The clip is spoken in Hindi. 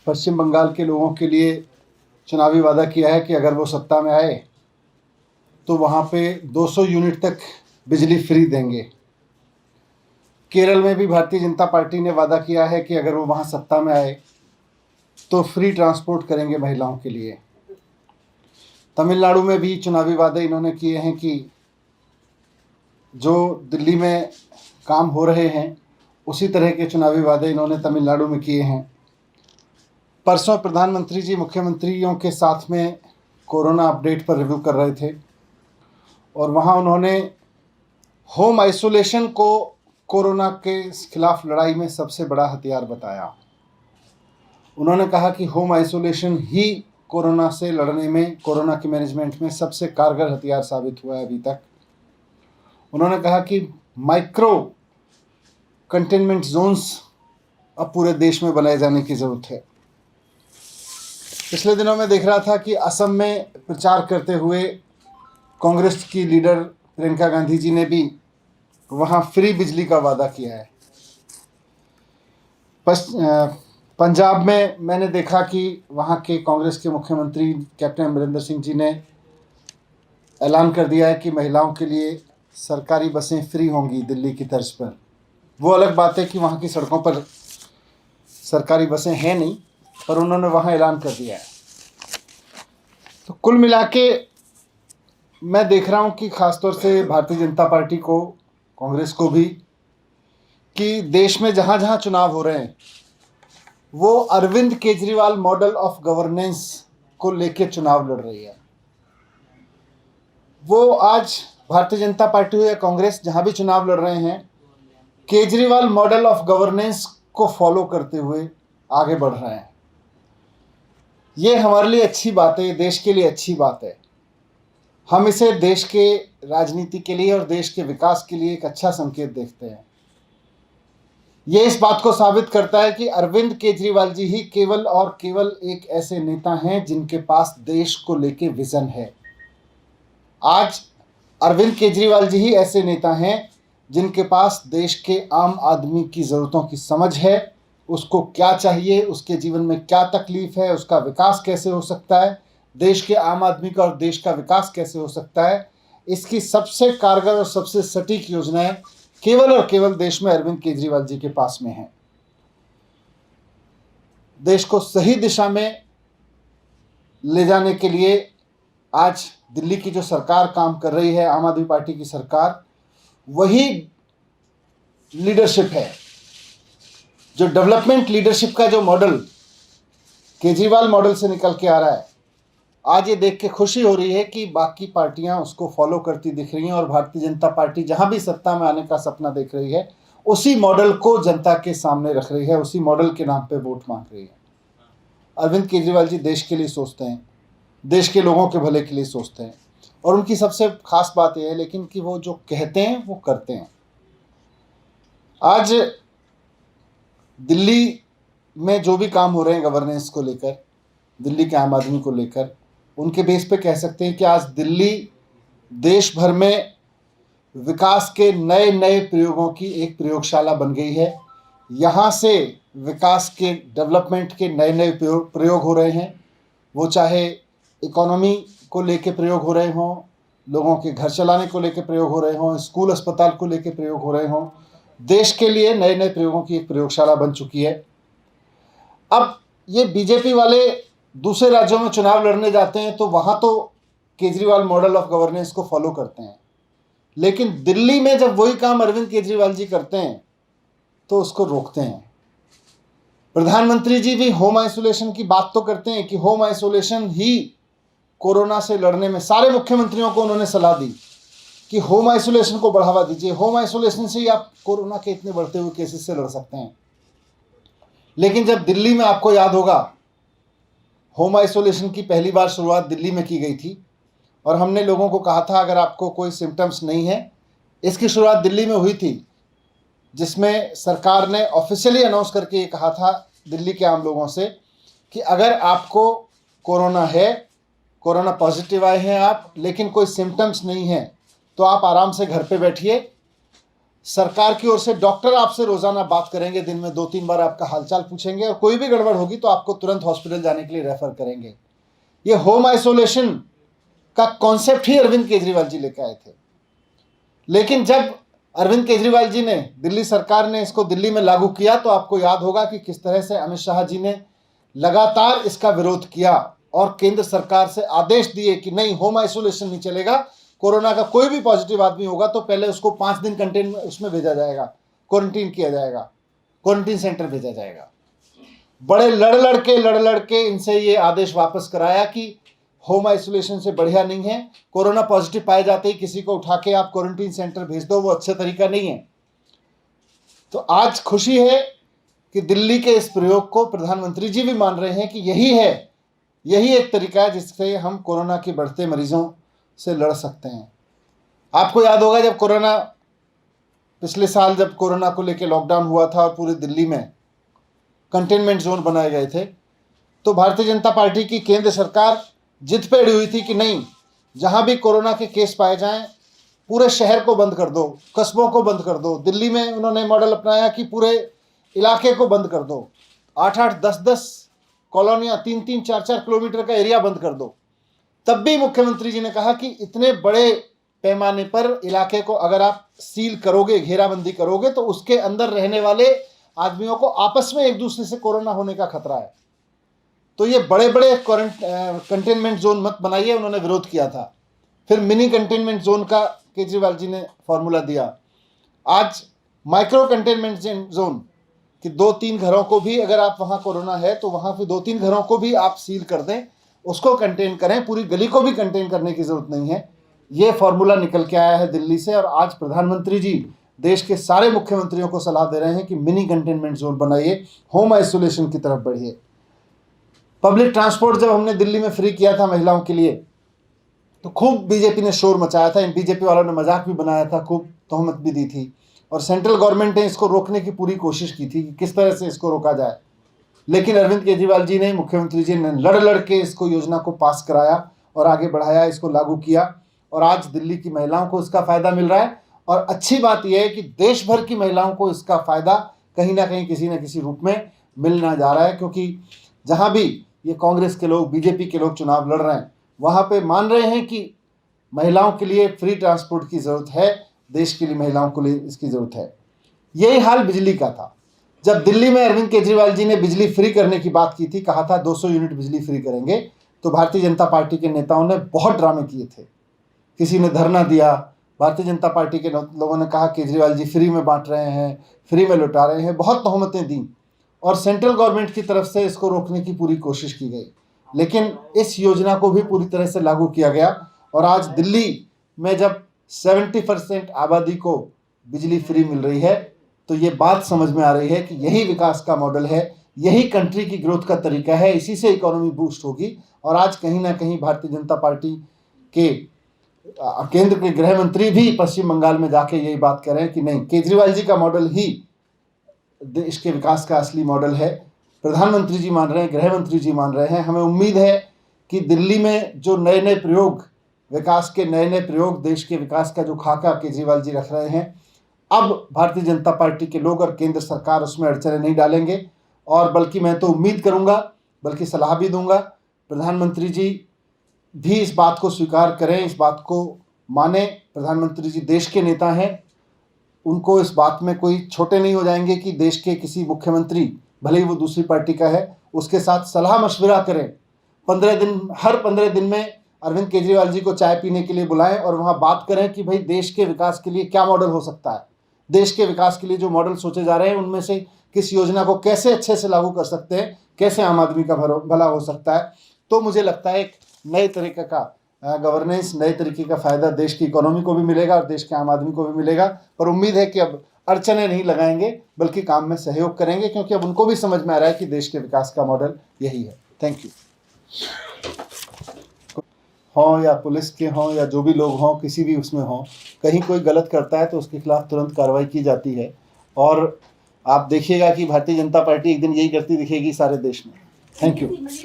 पश्चिम बंगाल के लोगों के लिए चुनावी वादा किया है कि अगर वो सत्ता में आए तो वहाँ पे 200 यूनिट तक बिजली फ्री देंगे। केरल में भी भारतीय जनता पार्टी ने वादा किया है कि अगर वो वहाँ सत्ता में आए तो फ्री ट्रांसपोर्ट करेंगे महिलाओं के लिए। तमिलनाडु में भी चुनावी वादे इन्होंने किए हैं कि जो दिल्ली में काम हो रहे हैं उसी तरह के चुनावी वादे इन्होंने तमिलनाडु में किए हैं। परसों प्रधानमंत्री जी मुख्यमंत्रियों के साथ में कोरोना अपडेट पर रिव्यू कर रहे थे और वहाँ उन्होंने होम आइसोलेशन को कोरोना के खिलाफ लड़ाई में सबसे बड़ा हथियार बताया। उन्होंने कहा कि होम आइसोलेशन ही कोरोना से लड़ने में, कोरोना के मैनेजमेंट में सबसे कारगर हथियार साबित हुआ है अभी तक। उन्होंने कहा कि माइक्रो कंटेनमेंट जोन्स अब पूरे देश में बनाए जाने की ज़रूरत है। पिछले दिनों में देख रहा था कि असम में प्रचार करते हुए कांग्रेस की लीडर प्रियंका गांधी जी ने भी वहाँ फ्री बिजली का वादा किया है। पंजाब में मैंने देखा कि वहाँ के कांग्रेस के मुख्यमंत्री कैप्टन अमरिंदर सिंह जी ने ऐलान कर दिया है कि महिलाओं के लिए सरकारी बसें फ्री होंगी दिल्ली की तर्ज पर। वो अलग बात है कि वहाँ की सड़कों पर सरकारी बसें हैं नहीं, पर उन्होंने वहाँ ऐलान कर दिया है। तो कुल मिला के मैं देख रहा हूँ कि ख़ासतौर से भारतीय जनता पार्टी को, कांग्रेस को भी, कि देश में जहाँ जहाँ चुनाव हो रहे हैं वो Arvind Kejriwal model of governance को लेकर चुनाव लड़ रही है। वो आज भारतीय जनता पार्टी हो या कांग्रेस, जहाँ भी चुनाव लड़ रहे हैं, केजरीवाल मॉडल ऑफ गवर्नेंस को फॉलो करते हुए आगे बढ़ रहे हैं। ये हमारे लिए अच्छी बात है, देश के लिए अच्छी बात है। हम इसे देश के राजनीति के लिए और देश के विकास के लिए एक अच्छा संकेत देखते हैं। ये इस बात को साबित करता है कि अरविंद केजरीवाल जी ही केवल और केवल एक ऐसे नेता हैं जिनके पास देश को लेके विजन है। आज अरविंद केजरीवाल जी ही ऐसे नेता हैं जिनके पास देश के आम आदमी की ज़रूरतों की समझ है, उसको क्या चाहिए, उसके जीवन में क्या तकलीफ है, उसका विकास कैसे हो सकता है, देश के आम आदमी का और देश का विकास कैसे हो सकता है, इसकी सबसे कारगर और सबसे सटीक योजनाएं केवल और केवल देश में अरविंद केजरीवाल जी के पास में है। देश को सही दिशा में ले जाने के लिए आज दिल्ली की जो सरकार काम कर रही है, आम आदमी पार्टी की सरकार, वही लीडरशिप है। जो डेवलपमेंट लीडरशिप का जो मॉडल केजरीवाल मॉडल से निकल के आ रहा है, आज ये देख के खुशी हो रही है कि बाकी पार्टियां उसको फॉलो करती दिख रही हैं और भारतीय जनता पार्टी जहां भी सत्ता में आने का सपना देख रही है, उसी मॉडल को जनता के सामने रख रही है, उसी मॉडल के नाम पे वोट मांग रही है। अरविंद केजरीवाल जी देश के लिए सोचते हैं, देश के लोगों के भले के लिए सोचते हैं, और उनकी सबसे खास बात यह है लेकिन कि वो जो कहते हैं वो करते हैं। आज दिल्ली में जो भी काम हो रहे हैं गवर्नेंस को लेकर, दिल्ली के आम आदमी को लेकर, उनके बेस पे कह सकते हैं कि आज दिल्ली देश भर में विकास के नए नए प्रयोगों की एक प्रयोगशाला बन गई है। यहाँ से विकास के, डेवलपमेंट के नए नए प्रयोग हो रहे हैं। वो चाहे इकोनॉमी को लेके प्रयोग हो रहे हों, लोगों के घर चलाने को लेके प्रयोग हो रहे हों, स्कूल अस्पताल को लेके प्रयोग हो रहे हों, देश के लिए नए नए प्रयोगों की एक प्रयोगशाला बन चुकी है। अब ये बीजेपी वाले दूसरे राज्यों में चुनाव लड़ने जाते हैं तो वहाँ तो केजरीवाल मॉडल ऑफ गवर्नेंस को फॉलो करते हैं, लेकिन दिल्ली में जब वही काम अरविंद केजरीवाल जी करते हैं तो उसको रोकते हैं। प्रधानमंत्री जी भी होम आइसोलेशन की बात तो करते हैं कि होम आइसोलेशन ही कोरोना से लड़ने में, सारे मुख्यमंत्रियों को उन्होंने सलाह दी कि होम आइसोलेशन को बढ़ावा दीजिए, होम आइसोलेशन से ही आप कोरोना के इतने बढ़ते हुए केसेस से लड़ सकते हैं। लेकिन जब दिल्ली में, आपको याद होगा, होम आइसोलेशन की पहली बार शुरुआत दिल्ली में की गई थी और हमने लोगों को कहा था अगर आपको कोई सिम्टम्स नहीं है, इसकी शुरुआत दिल्ली में हुई थी, जिसमें सरकार ने ऑफिशियली अनाउंस करके ये कहा था दिल्ली के आम लोगों से कि अगर आपको कोरोना है, कोरोना पॉजिटिव आए हैं आप, लेकिन कोई सिम्टम्स नहीं है, तो आप आराम से घर पे बैठिए, सरकार की ओर से डॉक्टर आपसे रोजाना बात करेंगे, दिन में 2-3 बार आपका हालचाल पूछेंगे और कोई भी गड़बड़ होगी तो आपको तुरंत हॉस्पिटल जाने के लिए रेफर करेंगे। ये होम आइसोलेशन का कॉन्सेप्ट ही अरविंद केजरीवाल जी लेकर आए थे। लेकिन जब अरविंद केजरीवाल जी ने, दिल्ली सरकार ने इसको दिल्ली में लागू किया तो आपको याद होगा कि किस तरह से अमित शाह जी ने लगातार इसका विरोध किया और केंद्र सरकार से आदेश दिए कि नहीं, होम आइसोलेशन नहीं चलेगा। कोरोना का कोई भी पॉजिटिव आदमी होगा तो पहले उसको 5 दिन कंटेन उसमें भेजा जाएगा, क्वारंटीन किया जाएगा, क्वारंटीन सेंटर भेजा जाएगा। बड़े लड़ लड़ के इनसे ये आदेश वापस कराया कि होम आइसोलेशन से बढ़िया नहीं है, कोरोना पॉजिटिव पाए जाते ही किसी को उठा के आप क्वारंटीन सेंटर भेज दो, वो अच्छा तरीका नहीं है। तो आज खुशी है कि दिल्ली के इस प्रयोग को प्रधानमंत्री जी भी मान रहे हैं कि यही एक तरीका है जिससे हम कोरोना के बढ़ते मरीजों से लड़ सकते हैं। आपको याद होगा जब कोरोना, पिछले साल जब कोरोना को लेकर लॉकडाउन हुआ था और पूरे दिल्ली में कंटेनमेंट जोन बनाए गए थे, तो भारतीय जनता पार्टी की केंद्र सरकार जिद पे अड़ी हुई थी कि नहीं, जहां भी कोरोना के केस पाए जाएं पूरे शहर को बंद कर दो, कस्बों को बंद कर दो। दिल्ली में उन्होंने मॉडल अपनाया कि पूरे इलाके को बंद कर दो, 8-8, 10-10 कॉलोनियाँ, 3-3, 4-4 किलोमीटर का एरिया बंद कर दो। तब भी मुख्यमंत्री जी ने कहा कि इतने बड़े पैमाने पर इलाके को अगर आप सील करोगे, घेराबंदी करोगे, तो उसके अंदर रहने वाले आदमियों को आपस में एक दूसरे से कोरोना होने का खतरा है। तो ये बड़े बड़े कंटेनमेंट जोन मत बनाइए, उन्होंने विरोध किया था। फिर मिनी कंटेनमेंट जोन का केजरीवाल जी ने फॉर्मूला दिया। आज माइक्रो कंटेनमेंट जोन कि 2-3 घरों को भी, अगर आप वहाँ कोरोना है तो वहाँ पे 2-3 घरों को भी आप सील कर दें, उसको कंटेन करें, पूरी गली को भी कंटेन करने की ज़रूरत नहीं है। ये फॉर्मूला निकल के आया है दिल्ली से और आज प्रधानमंत्री जी देश के सारे मुख्यमंत्रियों को सलाह दे रहे हैं कि मिनी कंटेनमेंट जोन बनाइए, होम आइसोलेशन की तरफ बढ़िए। पब्लिक ट्रांसपोर्ट जब हमने दिल्ली में फ्री किया था महिलाओं के लिए तो खूब बीजेपी ने शोर मचाया था, इन बीजेपी वालों ने मजाक भी बनाया था, खूब तोहमत भी दी थी और सेंट्रल गवर्नमेंट ने इसको रोकने की पूरी कोशिश की थी कि किस तरह से इसको रोका जाए। लेकिन अरविंद केजरीवाल जी ने, मुख्यमंत्री जी ने लड़ के इसको योजना को पास कराया और आगे बढ़ाया, इसको लागू किया और आज दिल्ली की महिलाओं को इसका फ़ायदा मिल रहा है। और अच्छी बात यह है कि देश भर की महिलाओं को इसका फ़ायदा कहीं ना कहीं किसी न किसी रूप में मिलना जा रहा है, क्योंकि जहाँ भी ये कांग्रेस के लोग, बीजेपी के लोग चुनाव लड़ रहे हैं, वहाँ पे मान रहे हैं कि महिलाओं के लिए फ्री ट्रांसपोर्ट की ज़रूरत है, देश के लिए महिलाओं को लिए इसकी ज़रूरत है। यही हाल बिजली का था। जब दिल्ली में अरविंद केजरीवाल जी ने बिजली फ्री करने की बात की थी, कहा था 200 यूनिट बिजली फ्री करेंगे, तो भारतीय जनता पार्टी के नेताओं ने बहुत ड्रामे किए थे। किसी ने धरना दिया, भारतीय जनता पार्टी के लोगों ने कहा केजरीवाल जी फ्री में बांट रहे हैं, फ्री में लुटा रहे हैं, बहुत तोहमतें दी और सेंट्रल गवर्नमेंट की तरफ से इसको रोकने की पूरी कोशिश की गई। लेकिन इस योजना को भी पूरी तरह से लागू किया गया और आज दिल्ली में जब 70% आबादी को बिजली फ्री मिल रही है तो ये बात समझ में आ रही है कि यही विकास का मॉडल है, यही कंट्री की ग्रोथ का तरीका है, इसी से इकोनॉमी बूस्ट होगी। और आज कहीं ना कहीं भारतीय जनता पार्टी के केंद्र के गृह मंत्री भी पश्चिम बंगाल में जाके यही बात कर रहे हैं कि नहीं, केजरीवाल जी का मॉडल ही देश के विकास का असली मॉडल है। प्रधानमंत्री जी मान रहे हैं, गृह मंत्री जी मान रहे हैं। हमें उम्मीद है कि दिल्ली में जो नए नए प्रयोग, विकास के नए नए प्रयोग, देश के विकास का जो खाका केजरीवाल जी रख रहे हैं, अब भारतीय जनता पार्टी के लोग और केंद्र सरकार उसमें अड़चने नहीं डालेंगे। और बल्कि मैं तो उम्मीद करूंगा, बल्कि सलाह भी दूंगा, प्रधानमंत्री जी भी इस बात को स्वीकार करें, इस बात को माने। प्रधानमंत्री जी देश के नेता हैं, उनको इस बात में कोई छोटे नहीं हो जाएंगे कि देश के किसी मुख्यमंत्री, भले ही वो दूसरी पार्टी का है, उसके साथ सलाह मशविरा करें। 15 दिन, हर 15 दिन में अरविंद केजरीवाल जी को चाय पीने के लिए बुलाएं और वहाँ बात करें कि भाई देश के विकास के लिए क्या मॉडल हो सकता है, देश के विकास के लिए जो मॉडल सोचे जा रहे हैं उनमें से किस योजना को कैसे अच्छे से लागू कर सकते हैं, कैसे आम आदमी का भला हो सकता है। तो मुझे लगता है एक नए तरीके का गवर्नेंस, नए तरीके का फ़ायदा देश की इकोनॉमी को भी मिलेगा और देश के आम आदमी को भी मिलेगा। पर उम्मीद है कि अब अड़चने नहीं लगाएंगे बल्कि काम में सहयोग करेंगे, क्योंकि अब उनको भी समझ में आ रहा है कि देश के विकास का मॉडल यही है। Thank you. हों या पुलिस के हों या जो भी लोग हों, किसी भी उसमें हों, कहीं कोई गलत करता है तो उसके खिलाफ तुरंत कार्रवाई की जाती है। और आप देखिएगा कि भारतीय जनता पार्टी एक दिन यही करती दिखेगी सारे देश में। Thank you.